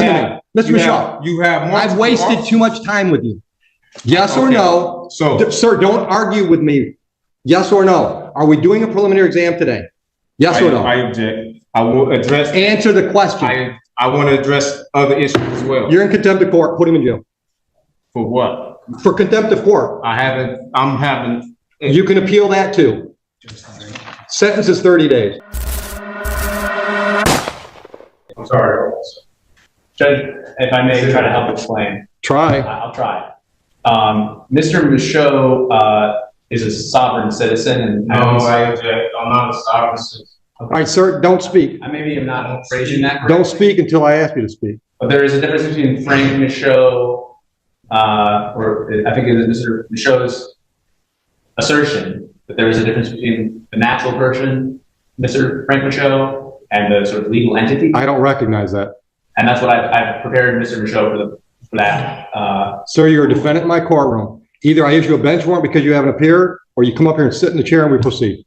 listen to me. Mr. Michaud, You have more. I've wasted too much time with you. Yes or no? So, Sir, don't argue with me. Yes or no? Are we doing a preliminary exam today? Yes or no? I object. I will address. Answer the question. I want to address other issues as well. You're in contempt of court. Put him in jail. For what? For contempt of court. I'm having. You can appeal that too. Sentence is 30 days. I'm sorry. Judge, if I may try to help explain. Try. I'll try. Mr. Michaud is a sovereign citizen, and No, I object. I'm not a sovereign citizen. All right, sir, don't speak. Maybe I'm not phrasing that correctly. Don't speak until I ask you to speak. But there is a difference between Frank Michaud, or I think it is Mr. Michaud's assertion that there is a difference between the natural person, Mr. Frank Michaud, and the sort of legal entity. I don't recognize that. And that's what I've prepared Mr. Michaud for that. Sir, you're a defendant in my courtroom. Either I issue a bench warrant because you haven't appeared, or you come up here and sit in the chair and we proceed.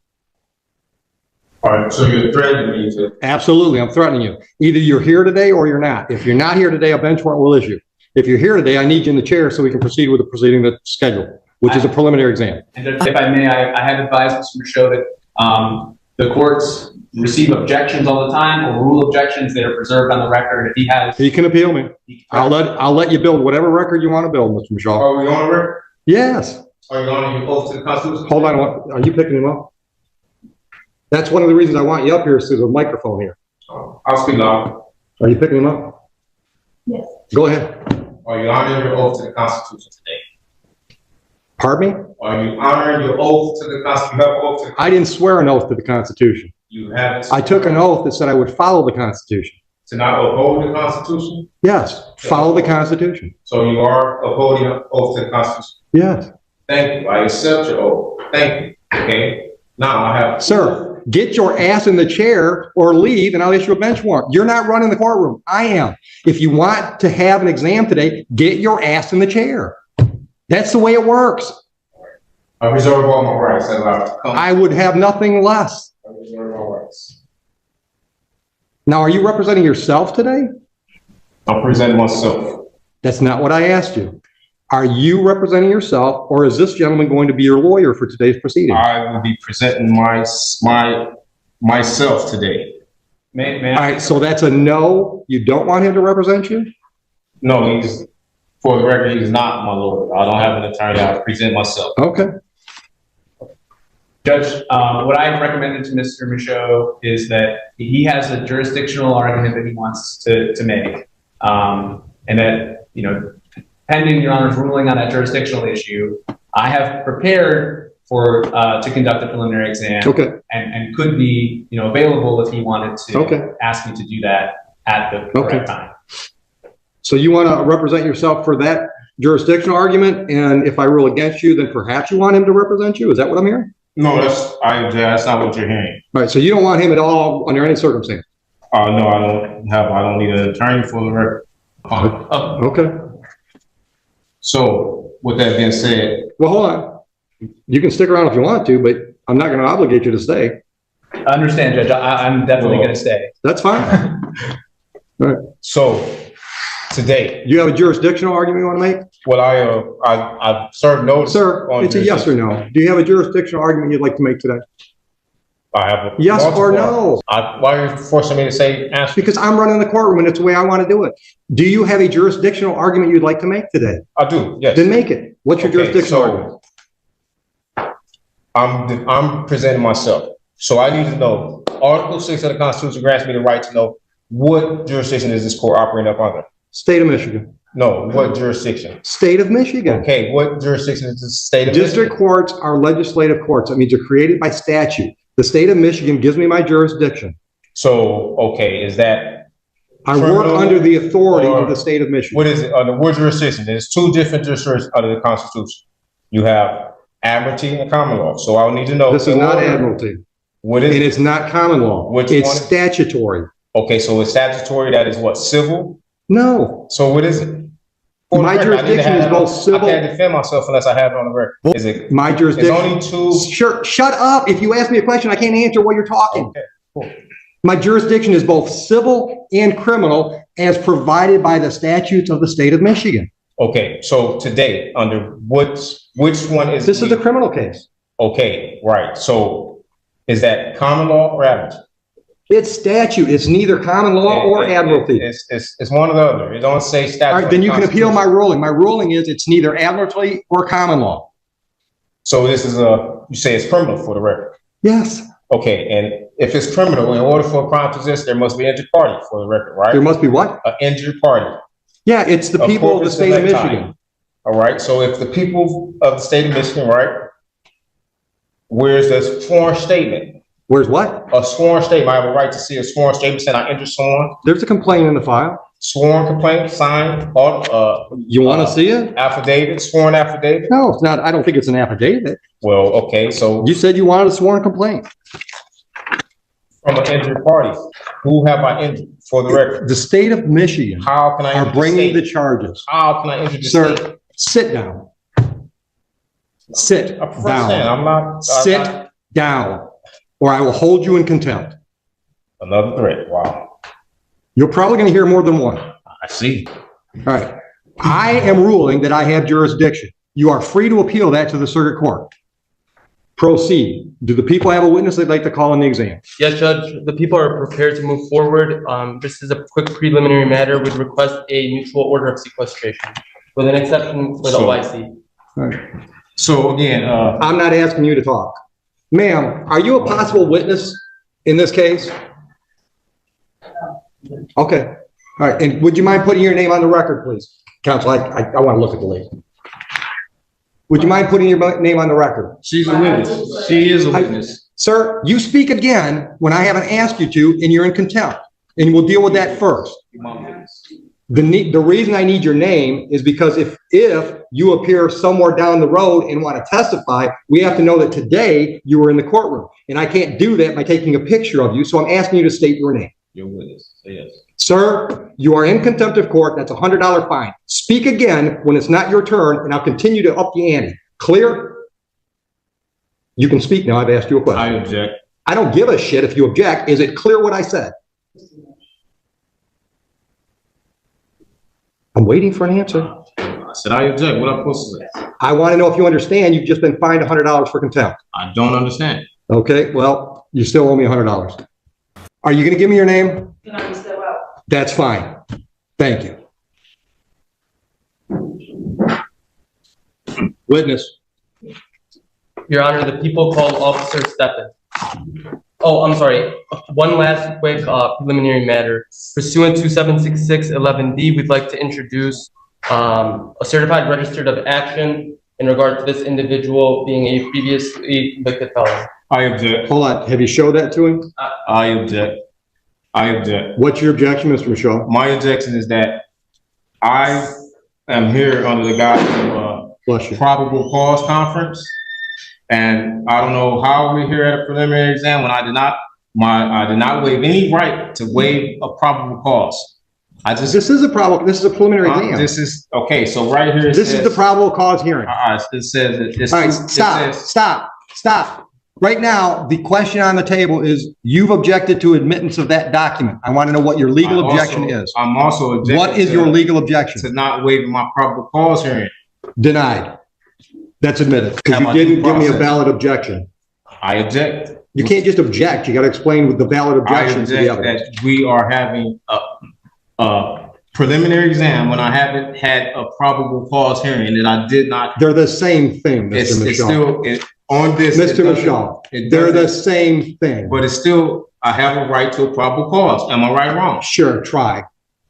All right, so you're threatening me to. Absolutely, I'm threatening you. Either you're here today or you're not. If you're not here today, a bench warrant will issue. If you're here today, I need you in the chair so we can proceed with the proceeding that's scheduled, which is a preliminary exam. And if I may, I have advised Mr. Michaud that the courts receive objections all the time, or rule objections that are preserved on the record. If he has, He can appeal me. I'll let you build whatever record you want to build, Mr. Michaud. Are we on the record? Yes. Are you on your oath to the Constitution? Hold on. Are you picking him up? That's one of the reasons I want you up here is there's a microphone here. I'll speak loud. Are you picking him up? Yes. Go ahead. Are you honoring your oath to the Constitution today? Pardon me? Are you honoring your oath to the Constitution? You have an oath to the I didn't swear an oath to the Constitution. You haven't. I took an oath that said I would follow the Constitution. To not uphold the Constitution? Yes, follow the Constitution. So you are upholding an oath to the Constitution? Yes. Thank you. I accept your oath. Thank you. Okay. Now I have. Sir, get your ass in the chair or leave and I'll issue a bench warrant. You're not running the courtroom. I am. If you want to have an exam today, get your ass in the chair. That's the way it works. I reserve all my rights. I would have nothing less. I reserve all rights. Now, are you representing yourself today? I'm presenting myself. That's not what I asked you. Are you representing yourself, or is this gentleman going to be your lawyer for today's proceeding? I will be presenting myself today. may All I? right, so that's a no. You don't want him to represent you? No, for the record, he's not my lawyer. I don't have an attorney. I present myself. Okay. Judge, what I've recommended to Mr. Michaud is that he has a jurisdictional argument that he wants to make, and that, pending Your Honor's ruling on that jurisdictional issue, I have prepared to conduct a preliminary exam. Okay. And could be, available if he wanted to Okay. ask me to do that at the correct time. So you want to represent yourself for that jurisdictional argument, and if I rule against you, then perhaps you want him to represent you? Is that what I'm hearing? No, that's not what you're hearing. All right, so you don't want him at all under any circumstance? No, I don't need an attorney for the record. Okay. So with that being said, Well, hold on. You can stick around if you want to, but I'm not going to obligate you to stay. I understand, Judge. I'm definitely going to stay. That's fine. All right. so today, You have a jurisdictional argument you want to make? what I've served notice. Sir, on it's a yes or no. Do you have a jurisdictional argument you'd like to make today? I have a Yes or no? why are you forcing me to say answer? Because I'm running the courtroom and it's the way I want to do it. Do you have a jurisdictional argument you'd like to make today? I do, yes. Then make it. What's your jurisdictional argument? I'm presenting myself. So I need to know, Article 6 of the Constitution grants me the right to know what jurisdiction is this court operating up under? State of Michigan. No, what jurisdiction? State of Michigan. Okay, what jurisdiction is the state of District Michigan? courts are legislative courts. That means they're created by statute. The state of Michigan gives me my jurisdiction. So, okay, is that? I work under the authority of the state of Michigan. What is it, under what jurisdiction? There's two different jurisdictions under the Constitution. You have admiralty and common law. So I'll need to know. This is not admiralty. What is And it? it's not common law. Which It's one? statutory. Okay, so it's statutory, that is what, civil? No. So what is it? For the My record, I need to jurisdiction have is it both on- civil- I can't defend myself unless I have it on the record. Is it? My It's jurisdiction. only two. Sure. Shut up. If you ask me a question, I can't answer while you're talking. Okay, cool. My jurisdiction is both civil and criminal as provided by the statutes of the state of Michigan. Okay, so today, under which one is? This is a criminal case. Okay, right. So is that common law or admiralty? It's statute. It's neither common law or admiralty. It's one or the other. It don't say statute. All right, then you can appeal my ruling. My ruling is it's neither admiralty or common law. So this is you say it's criminal for the record. Yes. Okay, and if it's criminal, in order for a crime to exist, there must be an injured party for the record, right? There must be what? An injured party. Yeah, it's the people of the state of Michigan. All right, so if the people of the state of Michigan, right, where's the sworn statement? Where's what? A sworn statement. I have a right to see a sworn statement saying I injured someone. There's a complaint in the file. Sworn complaint, signed, you want to see it? affidavit, sworn affidavit? No, it's not. I don't think it's an affidavit. Well, okay, so You said you wanted a sworn complaint. from an injured party, who have I injured for the record? The state of Michigan How can I are injure bringing the the state? charges. How can I injure the state? Sir, sit down. Sit I prefer to stand. down. I'm not. Sit down, or I will hold you in contempt. Another threat. Wow. You're probably going to hear more than one. I see. All right. I am ruling that I have jurisdiction. You are free to appeal that to the circuit court. Proceed. Do the people have a witness they'd like to call in the exam? Yes, Judge, the people are prepared to move forward. This is a quick preliminary matter. We'd request a mutual order of sequestration with an exception for the OIC. All right. So again, I'm not asking you to talk. Ma'am, are you a possible witness in this case? Okay. All right. And would you mind putting your name on the record, please? Counsel, I want to look at the lady. Would you mind putting your name on the record? She's a witness. She is a witness. Sir, you speak again when I haven't asked you to, and you're in contempt. And we'll deal with that first. The reason I need your name is because if you appear somewhere down the road and want to testify, we have to know that today you were in the courtroom. And I can't do that by taking a picture of you, so I'm asking you to state your name. Your witness, yes. Sir, you are in contempt of court. That's a $100 fine. Speak again when it's not your turn, and I'll continue to up the ante. Clear? You can speak now. I've asked you a question. I object. I don't give a shit if you object. Is it clear what I said? I'm waiting for an answer. I said I object. What am I supposed to say? I want to know if you understand you've just been fined $100 for contempt. I don't understand. Okay, well, you still owe me $100. Are you going to give me your name? No, you still will. That's fine. Thank you. Witness. Your Honor, the people called Officer Steppen. Oh, I'm sorry. One last quick preliminary matter. Pursuant to 76611D, we'd like to introduce a certified registered of action in regard to this individual being a previously convicted felon. I object. Hold on. Have you showed that to him? I object. I object. What's your objection, Mr. Michaud? My objection is that I am here under the guise of Bless you. probable cause conference. And I don't know how we're here at a preliminary exam when I did not waive any right to waive a probable cause. This is a preliminary exam. This is, okay, so right here. This is the probable cause hearing. It says, All right, stop. Right now, the question on the table is, you've objected to admittance of that document. I want to know what your legal objection is. I'm also objecting. What is your legal objection? To not waiving my probable cause hearing. Denied. That's admitted. Because you didn't give me a valid objection. I object. You can't just object. You got to explain with the valid objection to the evidence. That we are having a preliminary exam when I haven't had a probable cause hearing, and I did not. They're the same thing, Mr. It's Michaud. still on this. Mr. Michaud, they're the same thing. But it's still, I have a right to a probable cause. Am I right or wrong? Sure, try.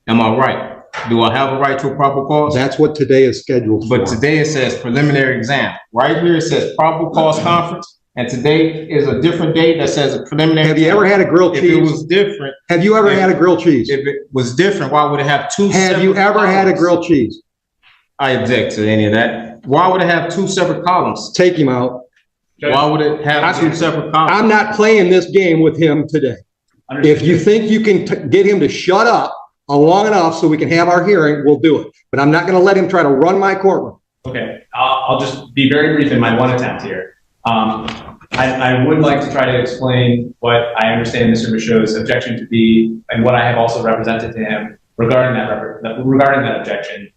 Am I right? Do I have a right to a probable cause? That's what today is scheduled for. But today it says preliminary exam. Right here it says probable cause conference, and today is a different date that says a preliminary. Have you ever had a grilled cheese? If it was different. Have you ever had a grilled cheese? If it was different, why would it have two separate Have you ever had a grilled cheese? I object to any of that. Why would it have two separate columns? Take him out. Why would it have two separate columns? I'm not playing this game with him today. If you think you can get him to shut up long enough so we can have our hearing, we'll do it. But I'm not going to let him try to run my courtroom. Okay, I'll just be very brief in my one attempt here. I would like to try to explain what I understand Mr. Michaud's objection to be, and what I have also represented to him regarding that objection.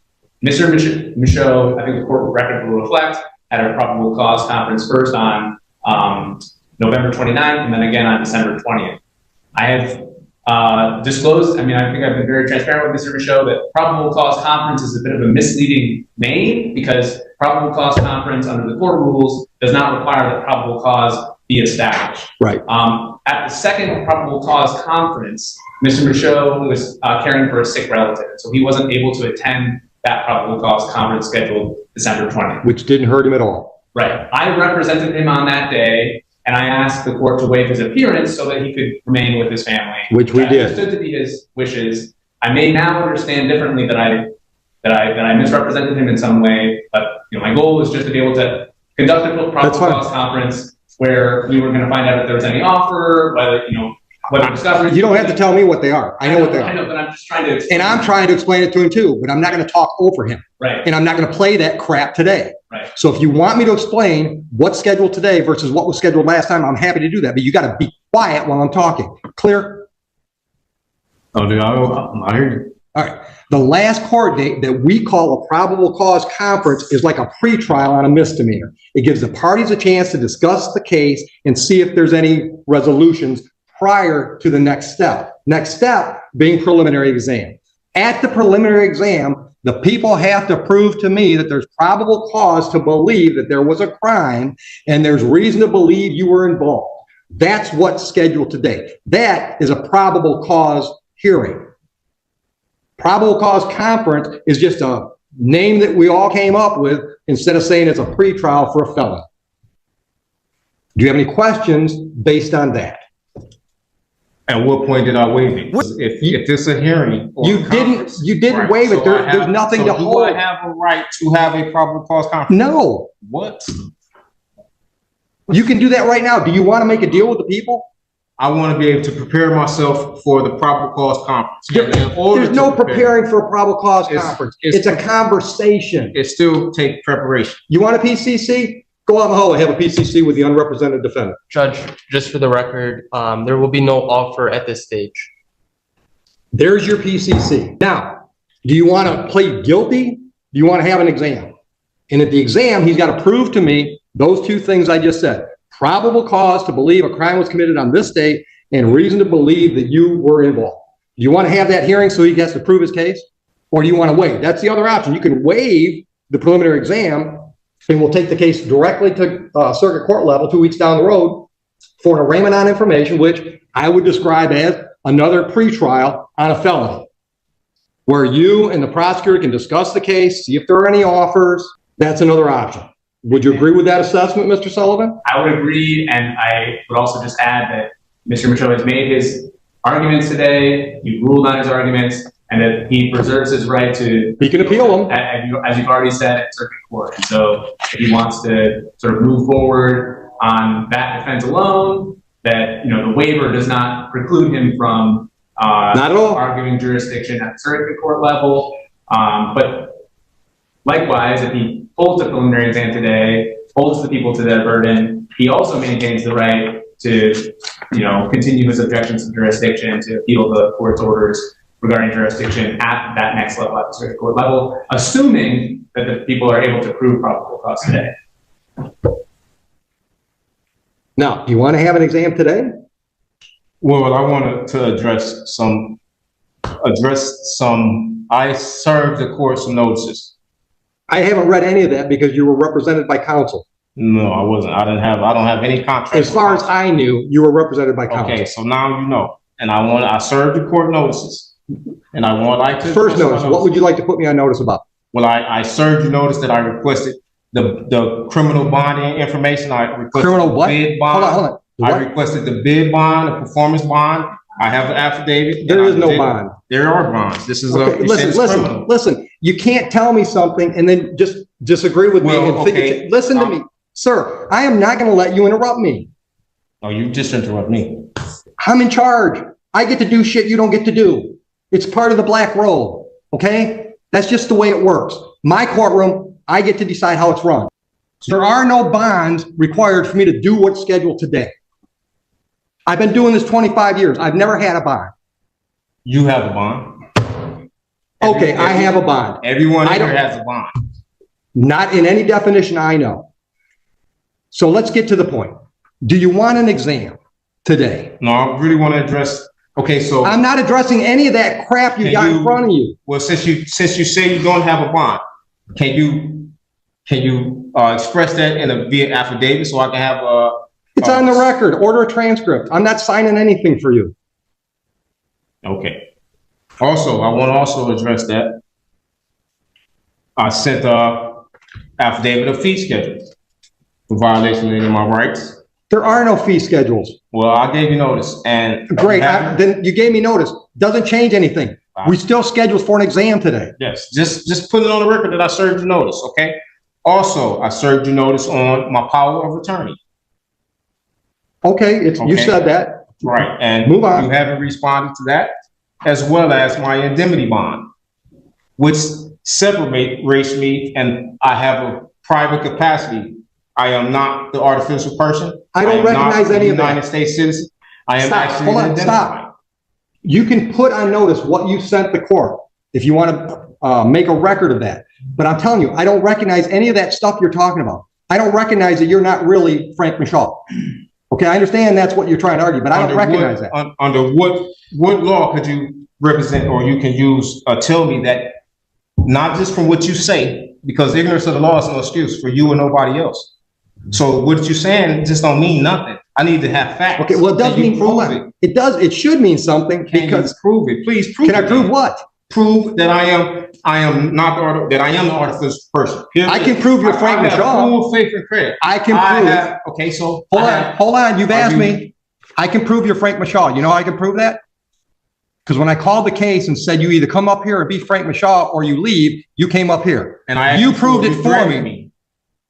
Mr. Michaud, I think the court record will reflect, had a probable cause conference first on November 29th and then again on December 20th. I have disclosed, I mean, I think I've been very transparent with Mr. Michaud that probable cause conference is a bit of a misleading name because probable cause conference under the court rules does not require that probable cause be established. Right. At the second probable cause conference, Mr. Michaud was caring for a sick relative, so he wasn't able to attend that probable cause conference scheduled December 20th. Which didn't hurt him at all. Right. I represented him on that day, and I asked the court to waive his appearance so that he could remain with his family. Which we did. I understood to be his wishes. I may now understand differently that I misrepresented him in some way, but my goal was just to be able to conduct a probable cause conference where we were going to find out if there was any offer, whether what discoveries. You don't have to tell me what they are. I know what they are. I know, but I'm just trying to explain. And I'm trying to explain it to him too, but I'm not going to talk over him. Right. And I'm not going to play that crap today. Right. So if you want me to explain what's scheduled today versus what was scheduled last time, I'm happy to do that. But you got to be quiet while I'm talking. Clear? Oh, dude, I hear you. All right. The last court date that we call a probable cause conference is like a pretrial on a misdemeanor. It gives the parties a chance to discuss the case and see if there's any resolutions prior to the next step. Next step being preliminary exam. At the preliminary exam, the people have to prove to me that there's probable cause to believe that there was a crime and there's reason to believe you were involved. That's what's scheduled today. That is a probable cause hearing. Probable cause conference is just a name that we all came up with instead of saying it's a pretrial for a felon. Do you have any questions based on that? At what point did I waive it? If it's a hearing. Or You a conference, didn't right, waive it. so There's nothing to hold. Do I have a right to have a probable cause conference? No. What? You can do that right now. Do you want to make a deal with the people? I want to be able to prepare myself for the probable cause conference. There's no preparing for a probable cause conference. It's a conversation. It still takes preparation. You want a PCC? Go out in the hall and have a PCC with the unrepresented defendant. Judge, just for the record, there will be no offer at this stage. There's your PCC. Now, do you want to plead guilty? Do you want to have an exam? And at the exam, he's got to prove to me those two things I just said. Probable cause to believe a crime was committed on this date and reason to believe that you were involved. Do you want to have that hearing so he has to prove his case? Or do you want to waive? That's the other option. You can waive the preliminary exam and we'll take the case directly to circuit court level 2 weeks down the road for an arraignment on information, which I would describe as another pretrial on a felony, where you and the prosecutor can discuss the case, see if there are any offers. That's another option. Would you agree with that assessment, Mr. Sullivan? I would agree, and I would also just add that Mr. Michaud has made his arguments today, he ruled on his arguments, and that he preserves his right to— He can appeal them. As you've already said, at circuit court. And so if he wants to sort of move forward on that defense alone, that, the waiver does not preclude him from not at all arguing jurisdiction at the circuit court level. But likewise, if he holds the preliminary exam today, holds the people to their burden, he also maintains the right to, continue his objections to jurisdiction, to appeal the court's orders regarding jurisdiction at that next level, at the circuit court level, assuming that the people are able to prove probable cause today. Now, do you want to have an exam today? Well, I wanted to address some, I served the court some notices. I haven't read any of that because you were represented by counsel. No, I wasn't. I don't have any contract. As far as I knew, you were represented by counsel. Okay, so now you know. And I served the court notices. And I would like to— First notice, what would you like to put me on notice about? Well, I served you notice that I requested the criminal bonding information. I requested Criminal what? bid bond. Hold on. I requested the bid bond, the performance bond. I have the affidavit. There is no bond. There are bonds. This is Okay, listen. You can't tell me something and then just disagree with me and think. Listen to me, sir. I am not going to let you interrupt me. Oh, you just interrupt me. I'm in charge. I get to do shit you don't get to do. It's part of the black robe. Okay, that's just the way it works. My courtroom, I get to decide how it's run. There are no bonds required for me to do what's scheduled today. I've been doing this 25 years. I've never had a bond. You have a bond. Okay, I have a bond. Everyone I here don't- has a bond. Not in any definition I know. So let's get to the point. Do you want an exam today? No, I really want to address, okay, so, I'm not addressing any of that crap you Can got in you- front of you. well, since you say you don't have a bond, can you express that via affidavit so I can have a? It's on the record. Order a transcript. I'm not signing anything for you. Okay. Also, I want to also address that. I sent a affidavit of fee schedule for violation of any of my rights. There are no fee schedules. Well, I gave you notice and. Great. Then you gave me notice. Doesn't change anything. We still scheduled for an exam today. Yes, just put it on the record that I served you notice, okay? Also, I served you notice on my power of attorney. Okay, you Okay. said that. Right, and Move on. you haven't responded to that, as well as my indemnity bond, which separates me, and I have a private capacity. I am not the artificial person. I don't am not recognize a any of that. United States citizen. I am Stop. actually Hold on. an Stop. identified. You can put on notice what you sent the court if you want to make a record of that. But I'm telling you, I don't recognize any of that stuff you're talking about. I don't recognize that you're not really Frank Michaud. Okay, I understand that's what you're trying to argue, but I don't recognize that. Under what law could you represent or you can use, tell me that, not just from what you say, because ignorance of the law is no excuse for you or nobody else. So what you're saying just don't mean nothing. I need to have facts. Okay, well, it does Can you mean, hold prove on. It does, it should mean something Can you because, prove it? Please prove it. can I prove what? Prove that I am not that I am the artificial person. Period. I can prove you're Frank I have Michaud. full faith and credit. I can prove. Okay, so. Hold on, you've Are asked you- me. I can prove you're Frank Michaud. You know how I can prove that? Because when I called the case and said you either come up here and be Frank Michaud or you leave, you came up here. And I. You proved it you for threatened me.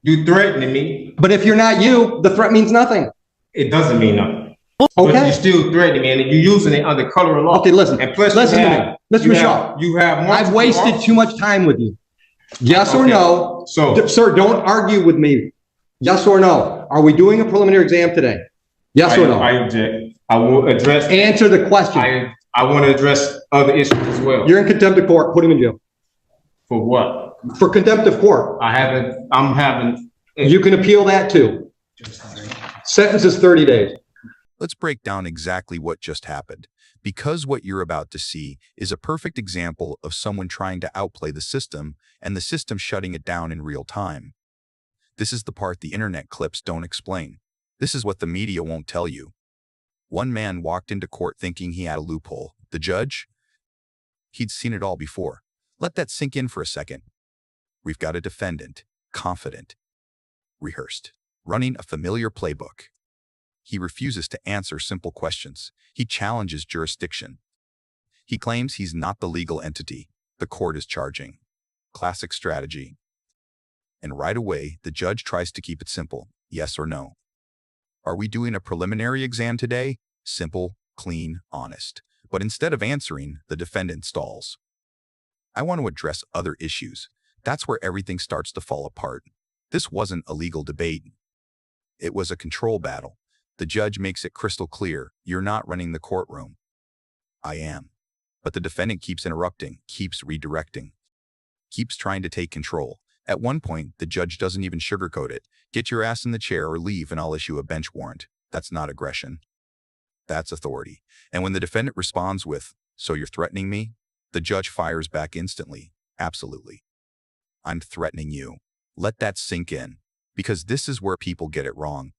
You threatening me. But if you're not you, the threat means nothing. It doesn't mean nothing. But you're Okay? still threatening me and you're using it under color of law. Okay, listen. And plus Listen you to have, me. Mr. you Michaud, have, you have I've multiple wasted officers. too much time with you. Yes or Okay. no? So. Sir, don't argue with me. Yes or no? Are we doing a preliminary exam today? Yes or I no? object. I will address. Answer the question. I want to address other issues as well. You're in contempt of court. Put him in jail. For what? For contempt of court. I'm having. You can appeal that too. Sentence is 30 days. Let's break down exactly what just happened, because what you're about to see is a perfect example of someone trying to outplay the system and the system shutting it down in real time. This is the part the internet clips don't explain. This is what the media won't tell you. One man walked into court thinking he had a loophole. The judge? He'd seen it all before. Let that sink in for a second. We've got a defendant, confident, rehearsed, running a familiar playbook. He refuses to answer simple questions. He challenges jurisdiction. He claims he's not the legal entity the court is charging. Classic strategy. And right away, the judge tries to keep it simple. Yes or no. Are we doing a preliminary exam today? Simple, clean, honest. But instead of answering, the defendant stalls. I want to address other issues. That's where everything starts to fall apart. This wasn't a legal debate. It was a control battle. The judge makes it crystal clear, you're not running the courtroom. I am. But the defendant keeps interrupting, keeps redirecting, keeps trying to take control. At one point, the judge doesn't even sugarcoat it. Get your ass in the chair or leave and I'll issue a bench warrant. That's not aggression. That's authority. And when the defendant responds with, so you're threatening me? The judge fires back instantly. Absolutely. I'm threatening you. Let that sink in. Because this is where people get it wrong.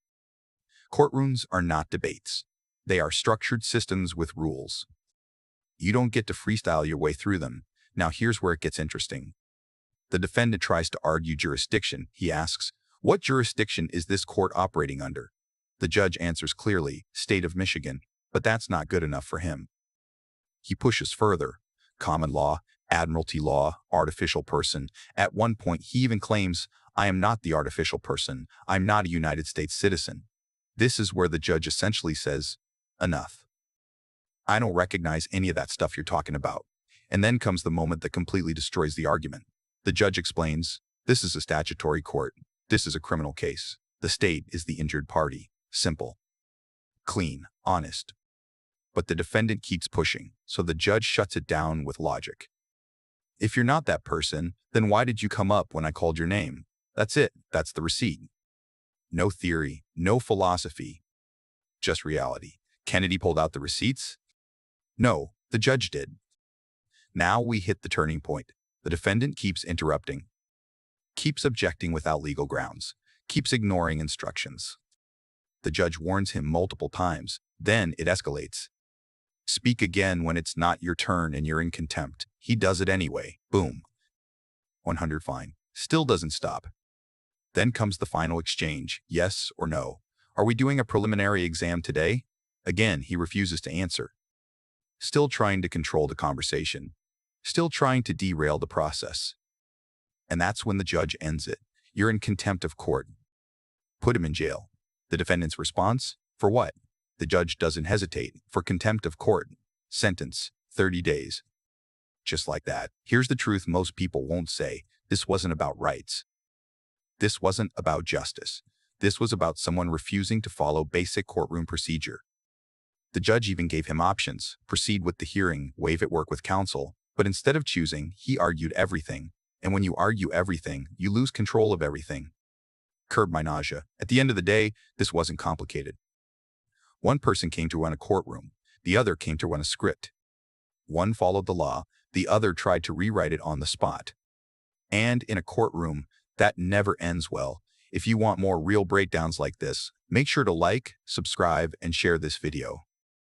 Courtrooms are not debates. They are structured systems with rules. You don't get to freestyle your way through them. Now here's where it gets interesting. The defendant tries to argue jurisdiction. He asks, what jurisdiction is this court operating under? The judge answers clearly, State of Michigan, but that's not good enough for him. He pushes further. Common law, admiralty law, artificial person. At one point, he even claims, I am not the artificial person. I'm not a United States citizen. This is where the judge essentially says, enough. I don't recognize any of that stuff you're talking about. And then comes the moment that completely destroys the argument. The judge explains, this is a statutory court. This is a criminal case. The state is the injured party. Simple. Clean. Honest. But the defendant keeps pushing, so the judge shuts it down with logic. If you're not that person, then why did you come up when I called your name? That's it. That's the receipt. No theory, no philosophy, just reality. Kennedy pulled out the receipts? No, the judge did. Now we hit the turning point. The defendant keeps interrupting, keeps objecting without legal grounds, keeps ignoring instructions. The judge warns him multiple times, then it escalates. Speak again when it's not your turn and you're in contempt. He does it anyway. Boom. 100 fine. Still doesn't stop. Then comes the final exchange, yes or no. Are we doing a preliminary exam today? Again, he refuses to answer. Still trying to control the conversation. Still trying to derail the process. And that's when the judge ends it. You're in contempt of court. Put him in jail. The defendant's response? For what? The judge doesn't hesitate. For contempt of court. Sentence, 30 days. Just like that. Here's the truth most people won't say. This wasn't about rights. This wasn't about justice. This was about someone refusing to follow basic courtroom procedure. The judge even gave him options. Proceed with the hearing, waive at work with counsel. But instead of choosing, he argued everything. And when you argue everything, you lose control of everything. Curb my nausea. At the end of the day, this wasn't complicated. One person came to run a courtroom. The other came to run a script. One followed the law. The other tried to rewrite it on the spot. And in a courtroom, that never ends well. If you want more real breakdowns like this, make sure to like, subscribe, and share this video.